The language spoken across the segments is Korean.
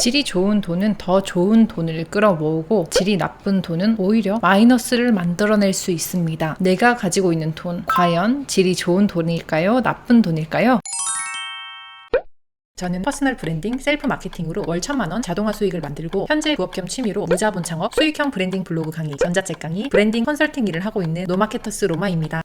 질이 좋은 돈은 더 좋은 돈을 끌어모으고 질이 나쁜 돈은 오히려 마이너스를 만들어낼 수 있습니다. 내가 가지고 있는 돈, 과연 질이 좋은 돈일까요? 나쁜 돈일까요? 저는 퍼스널 브랜딩, 셀프 마케팅으로 월 1,000만원 자동화 수익을 만들고 현재 부업 겸 취미로 무자본 창업, 수익형 브랜딩 블로그 강의, 전자책 강의, 브랜딩 컨설팅 일을 하고 있는 노마케터스 로마입니다.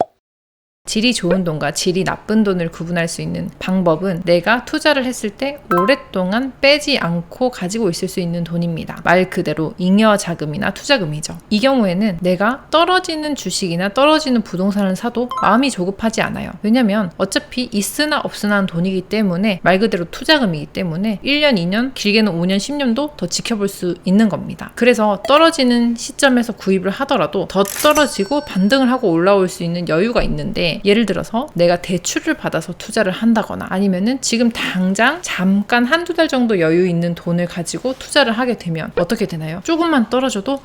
질이 좋은 돈과 질이 나쁜 돈을 구분할 수 있는 방법은 내가 투자를 했을 때 오랫동안 빼지 않고 가지고 있을 수 있는 돈입니다. 말 그대로 잉여 자금이나 투자금이죠. 이 경우에는 내가 떨어지는 주식이나 떨어지는 부동산을 사도 마음이 조급하지 않아요. 왜냐면 어차피 있으나 없으나 하는 돈이기 때문에 말 그대로 투자금이기 때문에 1년, 2년, 길게는 5년, 10년도 더 지켜볼 수 있는 겁니다. 그래서 떨어지는 시점에서 구입을 하더라도 더 떨어지고 반등을 하고 올라올 수 있는 여유가 있는데, 예를 들어서 내가 대출을 받아서 투자를 한다거나 아니면은 지금 당장 잠깐 한두 달 정도 여유 있는 돈을 가지고 투자를 하게 되면 어떻게 되나요? 조금만 떨어져도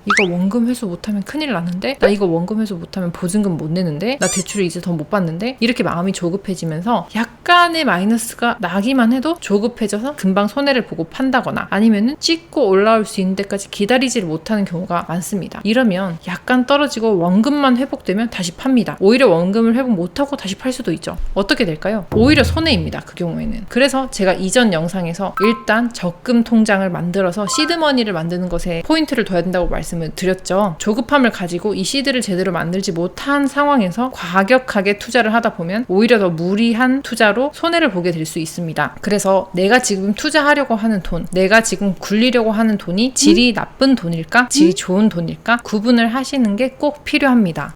이거 원금 회수 못하면 큰일 나는데, 나 이거 원금 회수 못하면 보증금 못 내는데, 나 대출을 이제 더 못 받는데, 이렇게 마음이 조급해지면서 약간의 마이너스가 나기만 해도 조급해져서 금방 손해를 보고 판다거나 아니면은 찍고 올라올 수 있는 데까지 기다리지를 못하는 경우가 많습니다. 이러면 약간 떨어지고 원금만 회복되면 다시 팝니다. 오히려 원금을 회복 못하고 다시 팔 수도 있죠. 어떻게 될까요? 오히려 손해입니다. 그 경우에는. 그래서 제가 이전 영상에서 일단 적금 통장을 만들어서 시드머니를 만드는 것에 포인트를 둬야 된다고 말씀을 드렸죠. 조급함을 가지고 이 시드를 제대로 만들지 못한 상황에서 과격하게 투자를 하다 보면 오히려 더 무리한 투자로 손해를 보게 될 수 있습니다. 그래서 내가 지금 투자하려고 하는 돈, 내가 지금 굴리려고 하는 돈이 질이 나쁜 돈일까? 질이 좋은 돈일까? 구분을 하시는 게 꼭 필요합니다.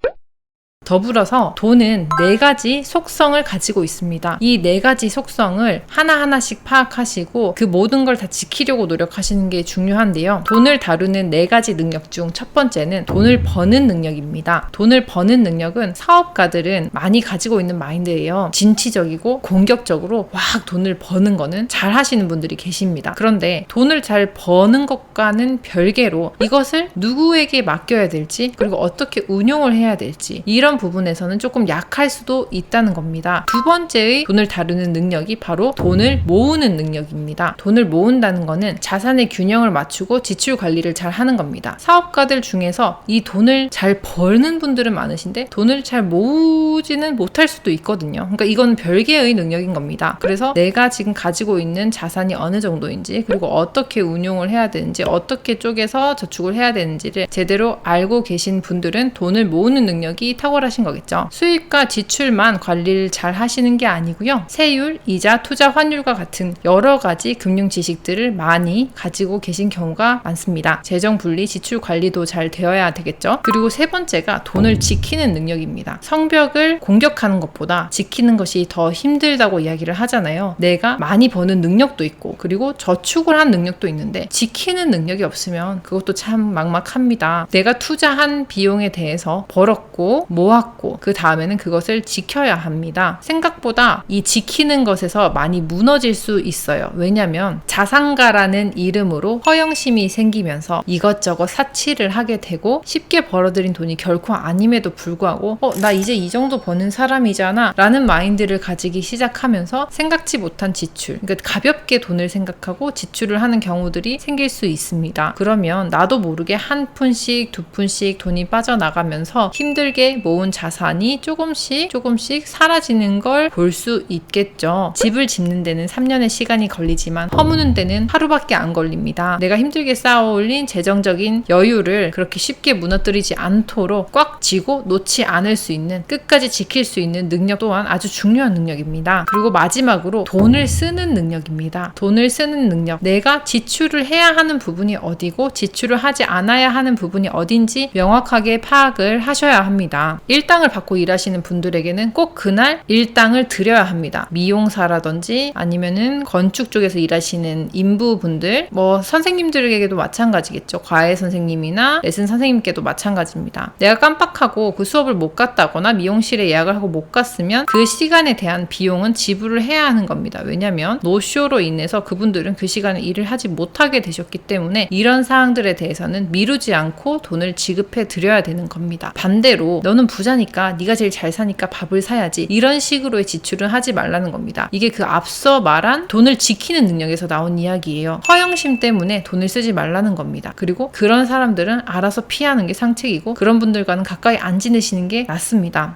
더불어서 돈은 4가지 속성을 가지고 있습니다. 이 4가지 속성을 하나하나씩 파악하시고 그 모든 걸 다 지키려고 노력하시는 게 중요한데요. 돈을 다루는 4가지 능력 중 첫 번째는 돈을 버는 능력입니다. 돈을 버는 능력은 사업가들은 많이 가지고 있는 마인드예요. 진취적이고 공격적으로 막 돈을 버는 거는 잘 하시는 분들이 계십니다. 그런데 돈을 잘 버는 것과는 별개로 이것을 누구에게 맡겨야 될지, 그리고 어떻게 운용을 해야 될지, 이런 부분에서는 조금 약할 수도 있다는 겁니다. 두 번째의 돈을 다루는 능력이 바로 돈을 모으는 능력입니다. 돈을 모은다는 거는 자산의 균형을 맞추고 지출 관리를 잘 하는 겁니다. 사업가들 중에서 이 돈을 잘 버는 분들은 많으신데 돈을 잘 모으지는 못할 수도 있거든요. 그러니까 이건 별개의 능력인 겁니다. 그래서 내가 지금 가지고 있는 자산이 어느 정도인지, 그리고 어떻게 운용을 해야 되는지, 어떻게 쪼개서 저축을 해야 되는지를 제대로 알고 계신 분들은 돈을 모으는 능력이 탁월하신 거겠죠. 수익과 지출만 관리를 잘 하시는 게 아니고요. 세율, 이자, 투자 환율과 같은 여러 가지 금융 지식들을 많이 가지고 계신 경우가 많습니다. 재정 분리, 지출 관리도 잘 되어야 되겠죠. 그리고 세 번째가 돈을 지키는 능력입니다. 성벽을 공격하는 것보다 지키는 것이 더 힘들다고 이야기를 하잖아요. 내가 많이 버는 능력도 있고, 그리고 저축을 한 능력도 있는데 지키는 능력이 없으면 그것도 참 막막합니다. 내가 투자한 비용에 대해서 벌었고 모았고 그 다음에는 그것을 지켜야 합니다. 생각보다 이 지키는 것에서 많이 무너질 수 있어요. 왜냐면 자산가라는 이름으로 허영심이 생기면서 이것저것 사치를 하게 되고, 쉽게 벌어들인 돈이 결코 아님에도 불구하고 나 이제 이 정도 버는 사람이잖아 라는 마인드를 가지기 시작하면서 생각지 못한 지출, 그러니까 가볍게 돈을 생각하고 지출을 하는 경우들이 생길 수 있습니다. 그러면 나도 모르게 한 푼씩 두 푼씩 돈이 빠져나가면서 힘들게 모은 자산이 조금씩 사라지는 걸 볼 수 있겠죠. 집을 짓는 데는 3년의 시간이 걸리지만 허무는 데는 하루밖에 안 걸립니다. 내가 힘들게 쌓아올린 재정적인 여유를 그렇게 쉽게 무너뜨리지 않도록 꽉 쥐고 놓지 않을 수 있는, 끝까지 지킬 수 있는 능력 또한 아주 중요한 능력입니다. 그리고 마지막으로 돈을 쓰는 능력입니다. 돈을 쓰는 능력, 내가 지출을 해야 하는 부분이 어디고 지출을 하지 않아야 하는 부분이 어딘지 명확하게 파악을 하셔야 합니다. 일당을 받고 일하시는 분들에게는 꼭 그날 일당을 드려야 합니다. 미용사라든지 아니면은 건축 쪽에서 일하시는 인부분들, 선생님들에게도 마찬가지겠죠. 과외 선생님이나 레슨 선생님께도 마찬가지입니다. 내가 깜빡하고 그 수업을 못 갔다거나 미용실에 예약을 하고 못 갔으면 그 시간에 대한 비용은 지불을 해야 하는 겁니다. 왜냐면 노쇼로 인해서 그분들은 그 시간에 일을 하지 못하게 되셨기 때문에 이런 사항들에 대해서는 미루지 않고 돈을 지급해 드려야 되는 겁니다. 반대로 너는 부자니까 네가 제일 잘 사니까 밥을 사야지, 이런 식으로의 지출은 하지 말라는 겁니다. 이게 그 앞서 말한 돈을 지키는 능력에서 나온 이야기예요. 허영심 때문에 돈을 쓰지 말라는 겁니다. 그리고 그런 사람들은 알아서 피하는 게 상책이고 그런 분들과는 가까이 안 지내시는 게 낫습니다.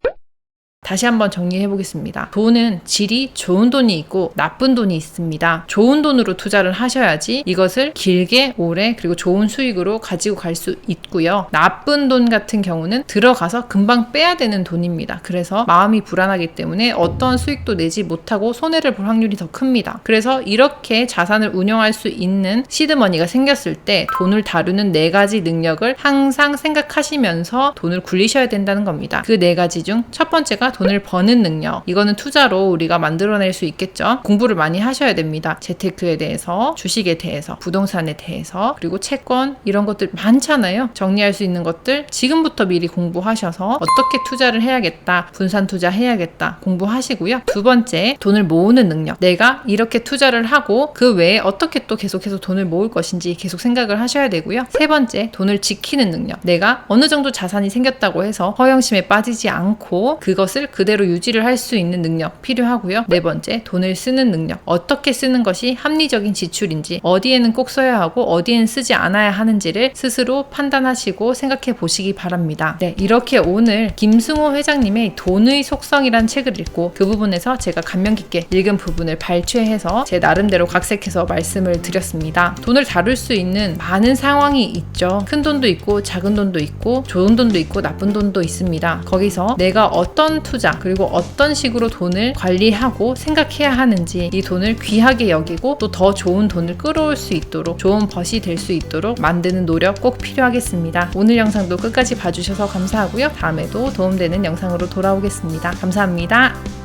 다시 한번 정리해 보겠습니다. 돈은 질이 좋은 돈이 있고 나쁜 돈이 있습니다. 좋은 돈으로 투자를 하셔야지 이것을 길게 오래 그리고 좋은 수익으로 가지고 갈 수 있고요. 나쁜 돈 같은 경우는 들어가서 금방 빼야 되는 돈입니다. 그래서 마음이 불안하기 때문에 어떤 수익도 내지 못하고 손해를 볼 확률이 더 큽니다. 그래서 이렇게 자산을 운영할 수 있는 시드머니가 생겼을 때 돈을 다루는 4가지 능력을 항상 생각하시면서 돈을 굴리셔야 된다는 겁니다. 그 4가지 중 첫 번째가 돈을 버는 능력. 이거는 투자로 우리가 만들어낼 수 있겠죠. 공부를 많이 하셔야 됩니다. 재테크에 대해서, 주식에 대해서, 부동산에 대해서, 그리고 채권 이런 것들 많잖아요. 정리할 수 있는 것들 지금부터 미리 공부하셔서 어떻게 투자를 해야겠다, 분산 투자 해야겠다 공부하시고요. 두 번째, 돈을 모으는 능력. 내가 이렇게 투자를 하고 그 외에 어떻게 또 계속해서 돈을 모을 것인지 계속 생각을 하셔야 되고요. 세 번째, 돈을 지키는 능력. 내가 어느 정도 자산이 생겼다고 해서 허영심에 빠지지 않고 그것을 그대로 유지를 할 수 있는 능력 필요하고요. 네 번째, 돈을 쓰는 능력. 어떻게 쓰는 것이 합리적인 지출인지, 어디에는 꼭 써야 하고 어디에는 쓰지 않아야 하는지를 스스로 판단하시고 생각해 보시기 바랍니다. 네, 이렇게 오늘 김승호 회장님의 돈의 속성이란 책을 읽고 그 부분에서 제가 감명 깊게 읽은 부분을 발췌해서 제 나름대로 각색해서 말씀을 드렸습니다. 돈을 다룰 수 있는 많은 상황이 있죠. 큰 돈도 있고 작은 돈도 있고 좋은 돈도 있고 나쁜 돈도 있습니다. 거기서 내가 어떤 투자 그리고 어떤 식으로 돈을 관리하고 생각해야 하는지, 이 돈을 귀하게 여기고 또 더 좋은 돈을 끌어올 수 있도록, 좋은 벗이 될 수 있도록 만드는 노력 꼭 필요하겠습니다. 오늘 영상도 끝까지 봐주셔서 감사하고요. 다음에도 도움되는 영상으로 돌아오겠습니다. 감사합니다.